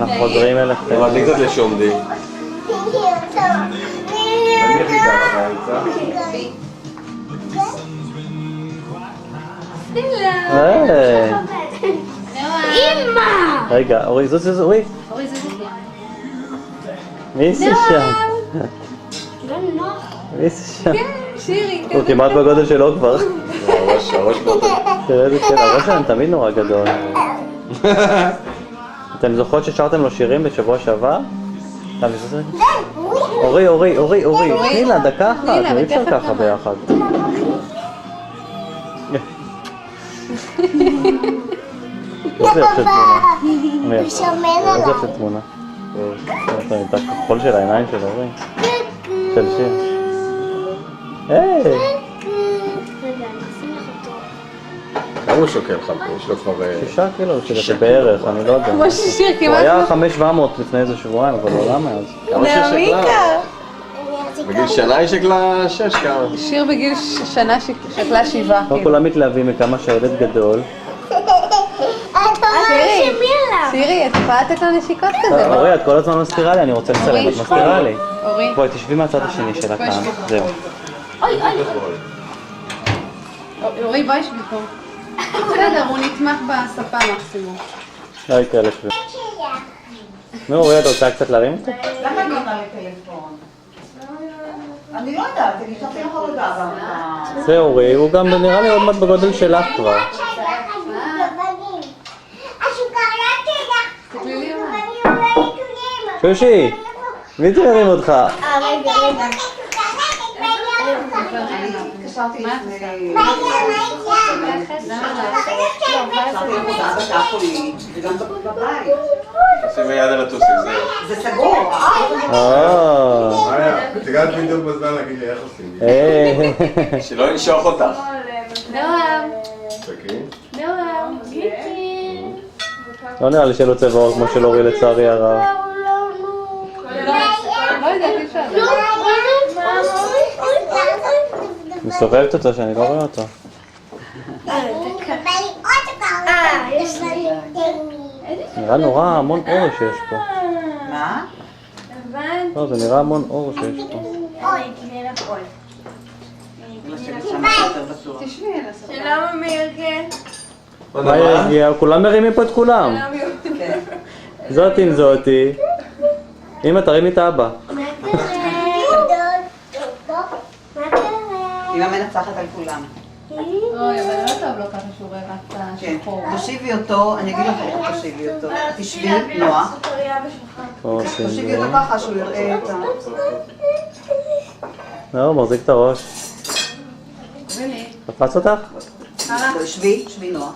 אנחנו חוזרים אליכם. תמדלי קצת לשומדי. אמא! רגע, אורי, זוז, אורי. מי זה שם? מי זה שם? שירי. הוא כמעט בגודל שלו כבר. הראש באותו. תראה איזה כן, הראש שלהם תמיד נורא גדול. אתם זוכרות ששרתם לו שירים בשבוע שעבר? אורי, תני לה דקה אחת, אי אפשר ככה ביחד. איזה יופי של תמונה. איזה יופי של תמונה. את הכחול של העיניים של אורי. של שיר. היי! כמה הוא שוקל לך? יש לו כבר... 6 קילו שזה בערך, אני לא יודע. כמו ששיר הוא כמעט... היה 5,700 לפני איזה שבועיים, אבל הוא עלה מאז. כמה שיר שקלה? בגיל שנה היא שקלה 6 כמה. שיר בגיל שנה שקלה 7. לא כולם מתלהבים מכמה שהילד גדול. שירי, את יכולה לתת לו נשיקות כזה? אורי, את כל הזמן מזכירה לי, אני רוצה לצלם, את מזכירה לי. אורי. בואי, תשבי מהצד השני שלה כאן. זהו. אורי, בואי שבי פה. בסדר, הוא נתמך בספה מקסימום. לא יקרה לשבי. נו, אורי, את רוצה קצת להרים אותו? למה אני עונה לטלפון? אני לא יודעת, אני חשבתי לך הודעה. זה אורי, הוא גם נראה לי עוד מעט בגודל שלך כבר. שושי, מי תרים אותך? התקשרתי לפני... התקשרתי להודעה בטאפולי, וגם בבית. שימי יד על הטוסי, זהו. זה סגור. תגעת בדיוק בזמן להגיד לי איך עושים. שלא ינשוך אותך. נועם. תקין. נועם. לא נראה לי שלא צבע עור כמו של אורי לצערי הרב. לא יודעת, אי אפשר. מסובבת אותו שאני לא רואה אותו. נראה נורא המון אור שיש פה. מה? לא, זה נראה המון אור שיש פה. תשבי על הספה. שלום אמיר, מה יגיע? כולם מרימים פה את כולם. זאת עם זאתי. אמא, תרימי את האבא. אמא מנצחת על כולם. אוי, אבל לא טוב לו ככה שהוא רואה רק את השחור. תושיבי אותו, אני אגיד לך איך תושיבי אותו. תשבי, נועה. תושיבי אותו ככה שהוא יראה את ה... לא, מחזיק את הראש. תפס אותך? שבי, נועה.